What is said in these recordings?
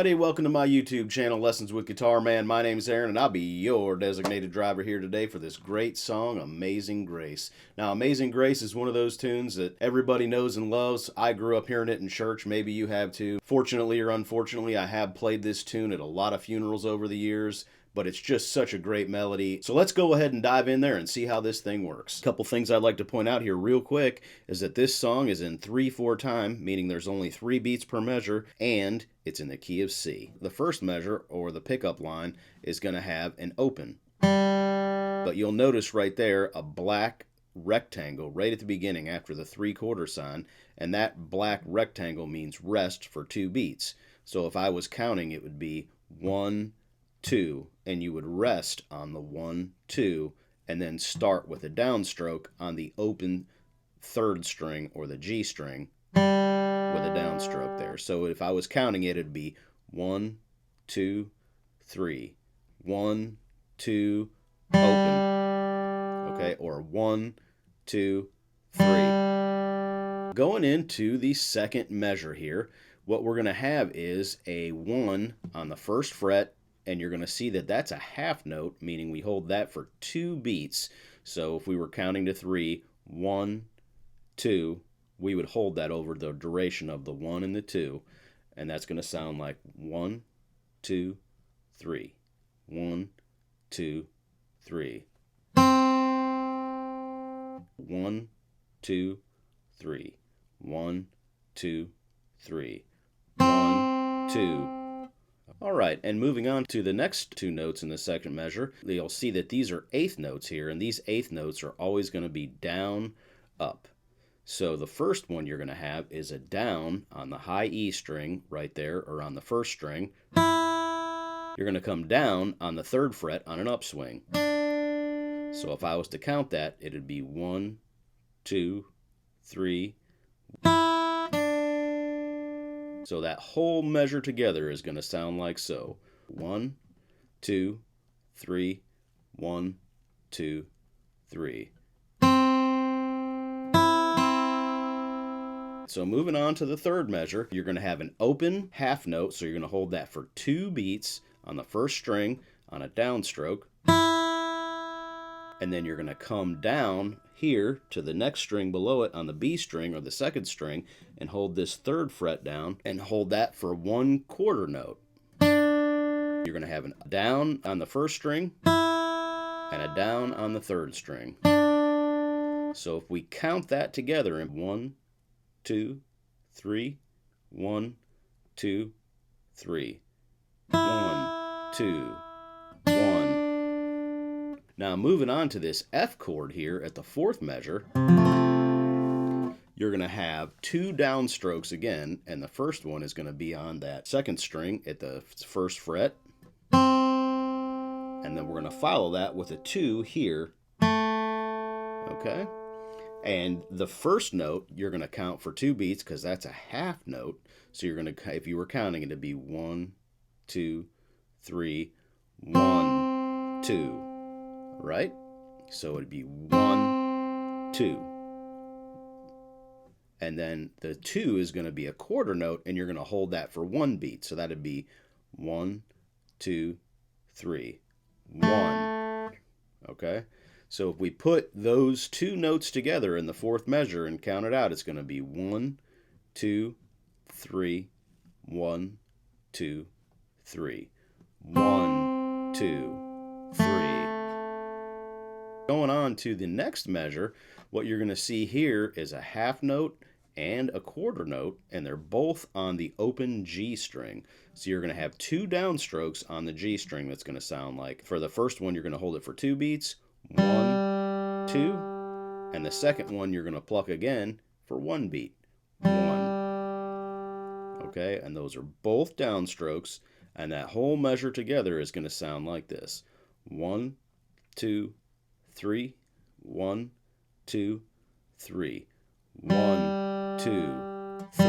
everybody, welcome to my YouTube channel, Lessons with Guitar Man. My name's Aaron, and I'll be your designated driver here today for this great song, Amazing Grace. Now, Amazing Grace is one of those tunes that everybody knows and loves. I grew up hearing it in church. Maybe you have too. Fortunately or unfortunately, I have played this tune at a lot of funerals over the years, but it's just such a great melody. So let's go ahead and dive in there and see how this thing works. A couple things I'd like to point out here real quick is that this song is in 3/4 time, meaning there's only 3 beats per measure, and it's in the key of C. The first measure, or the pickup line, is going to have an open. But you'll notice right there a black rectangle right at the beginning after the 3/4 sign, and that black rectangle means rest for 2 beats. So if I was counting, it would be 1, 2, and you would rest on the 1, 2, and then start with a downstroke on the open 3rd string or the G string with a downstroke there. So if I was counting it, it'd be 1, 2, 3, 1, 2, open, okay, or 1, 2, 3. Going into the second measure here, what we're going to have is a 1 on the 1st fret, and you're going to see that that's a half note, meaning we hold that for 2 beats. So if we were counting to 3, 1, 2, we would hold that over the duration of the 1 and the 2, and that's going to sound like 1, 2, 3, 1, 2, 3, 1, 2, 3, 1, 2, 3, 1, 2. All right, and moving on to the next 2 notes in the second measure, you'll see that these are 8th notes here, and these 8th notes are always going to be down, up. So the first one you're going to have is a down on the high E string right there, or on the 1st string. You're going to come down on the 3rd fret on an upswing. So if I was to count that, it would be 1, 2, 3. So that whole measure together is going to sound like so. 1, 2, 3, 1, 2, 3. So moving on to the 3rd measure, you're going to have an open half note, so you're going to hold that for 2 beats on the 1st string on a downstroke. And then you're going to come down here to the next string below it on the B string or the 2nd string and hold this 3rd fret down and hold that for 1/4 note. You're going to have a down on the 1st string and a down on the 3rd string. So if we count that together in 1, 2, 3, 1, 2, 3, 1, 2, 1. Now moving on to this F chord here at the 4th measure, you're going to have 2 downstrokes again, and the first one is going to be on that 2nd string at the 1st fret, and then we're going to follow that with a 2 here, okay? And the first note, you're going to count for 2 beats because that's a half note, so you're going to, if you were counting, it'd be 1, 2, 3, 1, 2. Right? So it'd be 1, 2. And then the 2 is going to be a 1/4 note, and you're going to hold that for 1 beat. So that'd be 1, 2, 3, 1. Okay? So if we put those 2 notes together in the 4th measure and count it out, it's going to be 1, 2, 3, 1, 2, 3, 1, 2, 3. Going on to the next measure, what you're going to see here is a half note and a 1/4 note, and they're both on the open G string. So you're going to have 2 downstrokes on the G string that's going to sound like. For the first one, you're going to hold it for 2 beats, 1, 2, and the second one you're going to pluck again for 1 beat, 1. Okay, and those are both downstrokes, and that whole measure together is going to sound like this. 1, 2, 3, 1, 2, 3, 1, 2, 3.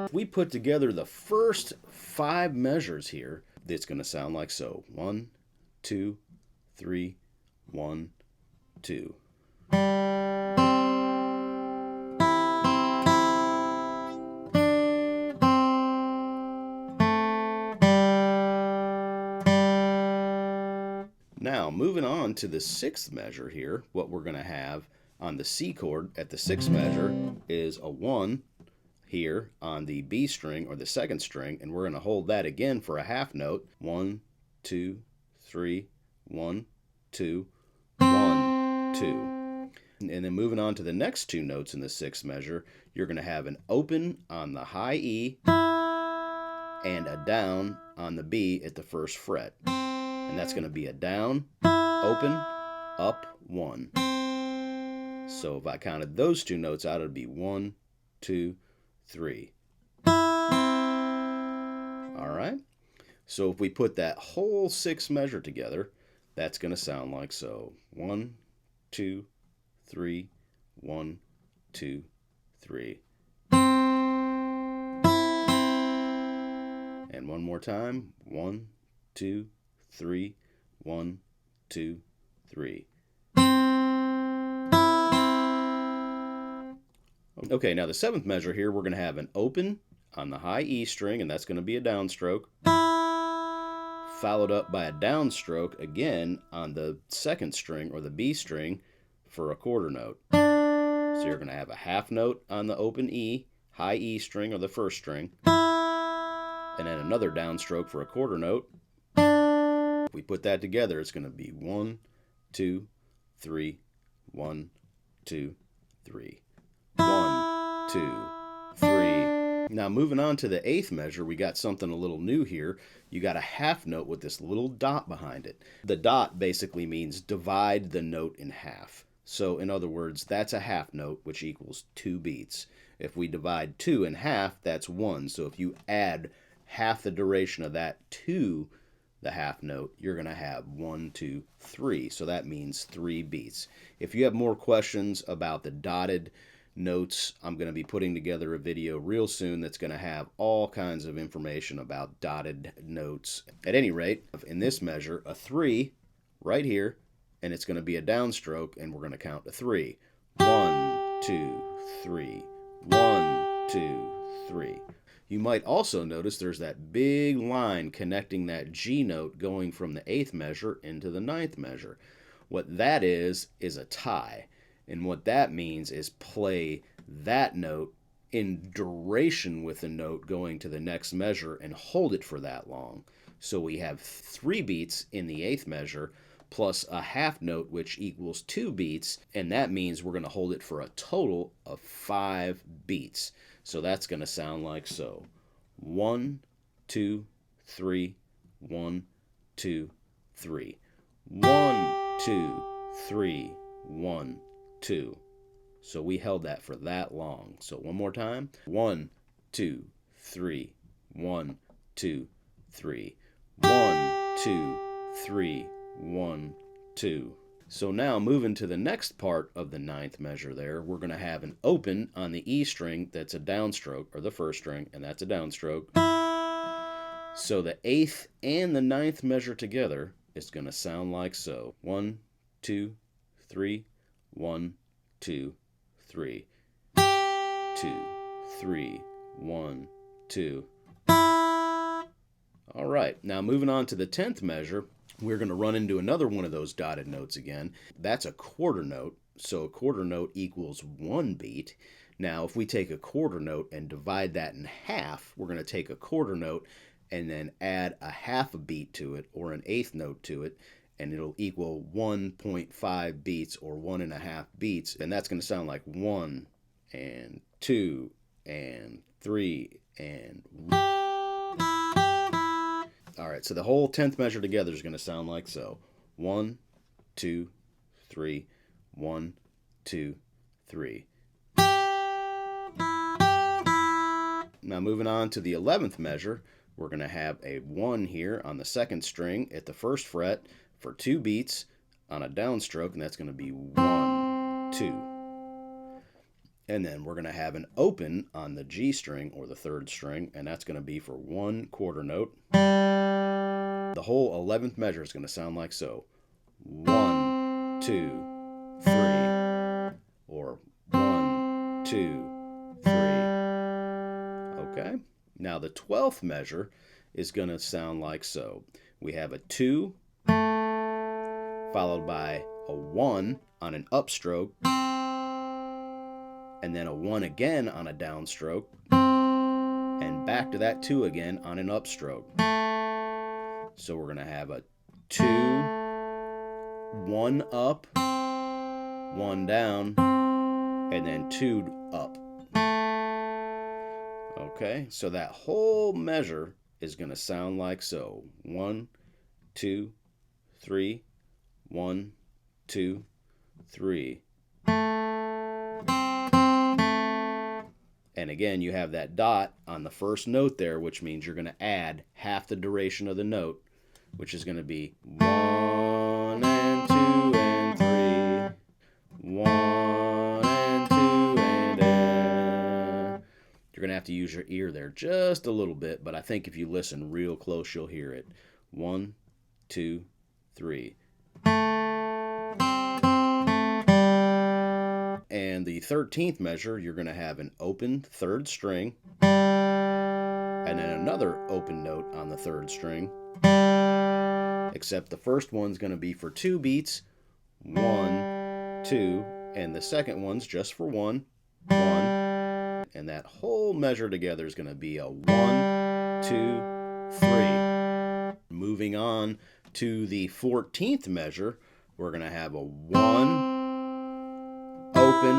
If we put together the first 5 measures here, it's going to sound like so. 1, 2, 3, 1, 2. Now, moving on to the 6th measure here, what we're going to have on the C chord at the 6th measure is a 1 here on the B string or the 2nd string, and we're going to hold that again for a half note. 1, 2, 3, 1, 2, 1, 2. And then moving on to the next 2 notes in the 6th measure, you're going to have an open on the high E and a down on the B at the 1st fret. And that's going to be a down, open, up, 1. So if I counted those 2 notes out, it would be 1, 2, 3. All right. So if we put that whole 6th measure together, that's going to sound like so. 1, 2, 3, 1, 2, 3. And one more time. 1, 2, 3, 1, 2, 3. Okay, now the 7th measure here, we're going to have an open on the high E string, and that's going to be a downstroke, followed up by a downstroke again on the 2nd string or the B string for a quarter note. So you're going to have a half note on the open E, high E string or the 1st string, and then another downstroke for a quarter note. If we put that together, it's going to be 1, 2, 3, 1, 2, 3. 1, 2, 3. Now moving on to the 8th measure, we got something a little new here. You got a half note with this little dot behind it. The dot basically means divide the note in half. So in other words, that's a half note, which equals 2 beats. If we divide 2 in half, that's 1. So if you add half the duration of that to the half note, you're going to have 1, 2, 3. So that means 3 beats. If you have more questions about the dotted notes, I'm going to be putting together a video real soon that's going to have all kinds of information about dotted notes. At any rate, in this measure, a 3 right here, and it's going to be a downstroke, and we're going to count to 3. 1, 2, 3. 1, 2, 3. You might also notice there's that big line connecting that G note going from the 8th measure into the 9th measure. What that is a tie. And what that means is play that note in duration with the note going to the next measure and hold it for that long. So we have 3 beats in the 8th measure plus a half note, which equals 2 beats, and that means we're going to hold it for a total of 5 beats. So that's going to sound like so. 1, 2, 3, 1, 2, 3. 1, 2, 3, 1, 2. So we held that for that long. So one more time. 1, 2, 3, 1, 2, 3. 1, 2, 3, 1, 2. So now moving to the next part of the 9th measure there, we're going to have an open on the E string that's a downstroke, or the 1st string, and that's a downstroke. So the 8th and the 9th measure together is going to sound like so. 1, 2, 3, 1, 2, 3. 2, 3, 1, 2. All right, now moving on to the 10th measure, we're going to run into another one of those dotted notes again. That's a quarter note, so a quarter note equals 1 beat. Now, if we take a quarter note and divide that in half, we're going to take a quarter note and then add a half a beat to it, or an 8th note to it, and it'll equal 1.5 beats, or 1.5 beats, and that's going to sound like 1 and 2 and 3 and 1. All right, so the whole 10th measure together is going to sound like so. 1, 2, 3, 1, 2, 3. Now moving on to the 11th measure, we're going to have a 1 here on the 2nd string at the 1st fret for 2 beats on a downstroke, and that's going to be 1, 2. And then we're going to have an open on the G string or the 3rd string, and that's going to be for 1 quarter note. The whole 11th measure is going to sound like so. 1, 2, 3. Or 1, 2, 3. Okay? Now the 12th measure is going to sound like so. We have a 2, followed by a 1 on an upstroke, and then a 1 again on a downstroke, and back to that 2 again on an upstroke. So we're going to have a 2, 1 up, 1 down, and then 2 up. Okay, so that whole measure is going to sound like so. 1, 2, 3, 1, 2, 3. And again, you have that dot on the first note there, which means you're going to add half the duration of the note, which is going to be 1 and 2 and 3, 1 and 2 and You're going to have to use your ear there just a little bit, but I think if you listen real close, you'll hear it. 1, 2, 3. And the 13th measure, you're going to have an open 3rd string, and then another open note on the 3rd string, except the first one's going to be for 2 beats, 1, 2, and the second one's just for 1, 1, and that whole measure together is going to be a 1, 2, 3. Moving on to the 14th measure, we're going to have a 1, open,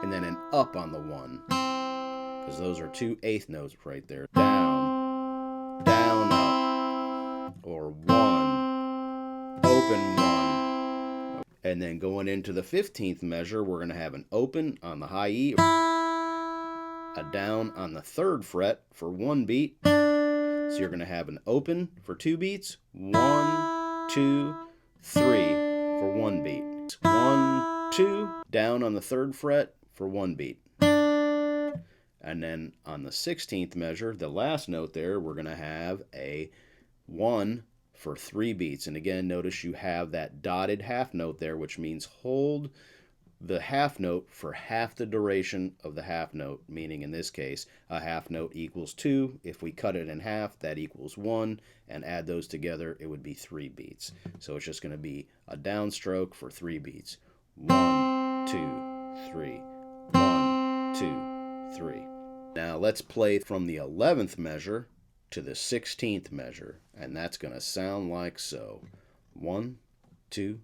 and then an up on the 1, because those are 2 eighth notes right there. Down, down, up, or 1, open 1. And then going into the 15th measure, we're going to have an open on the high E, a down on the 3rd fret for 1 beat. So you're going to have an open for 2 beats, 1, 2, 3 for 1 beat. 1, 2, down on the 3rd fret for 1 beat. And then on the 16th measure, the last note there, we're going to have a 1 for 3 beats. And again, notice you have that dotted half note there, which means hold the half note for half the duration of the half note, meaning in this case, a half note equals 2. If we cut it in half, that equals 1, and add those together, it would be 3 beats. So it's just going to be a downstroke for 3 beats. 1, 2, 3, 1, 2, 3. Now let's play from the 11th measure to the 16th measure, and that's going to sound like so. 1, 2,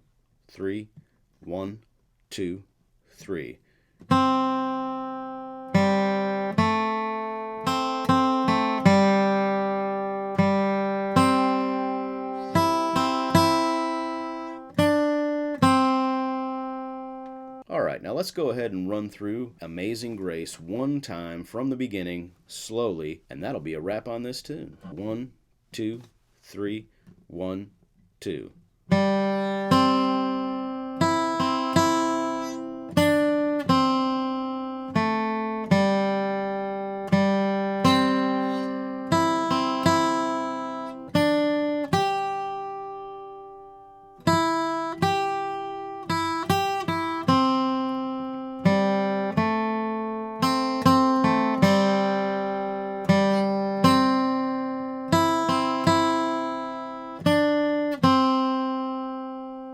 3, 1, 2, 3. Alright, now let's go ahead and run through Amazing Grace one time from the beginning, slowly, and that'll be a wrap on this tune. 1, 2, 3, 1, 2.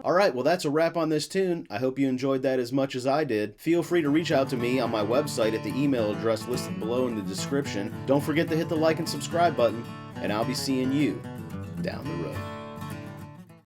Alright, well that's a wrap on this tune. I hope you enjoyed that as much as I did. Feel free to reach out to me on my website at the email address listed below in the description. Don't forget to hit the like and subscribe button, and I'll be seeing you down the road.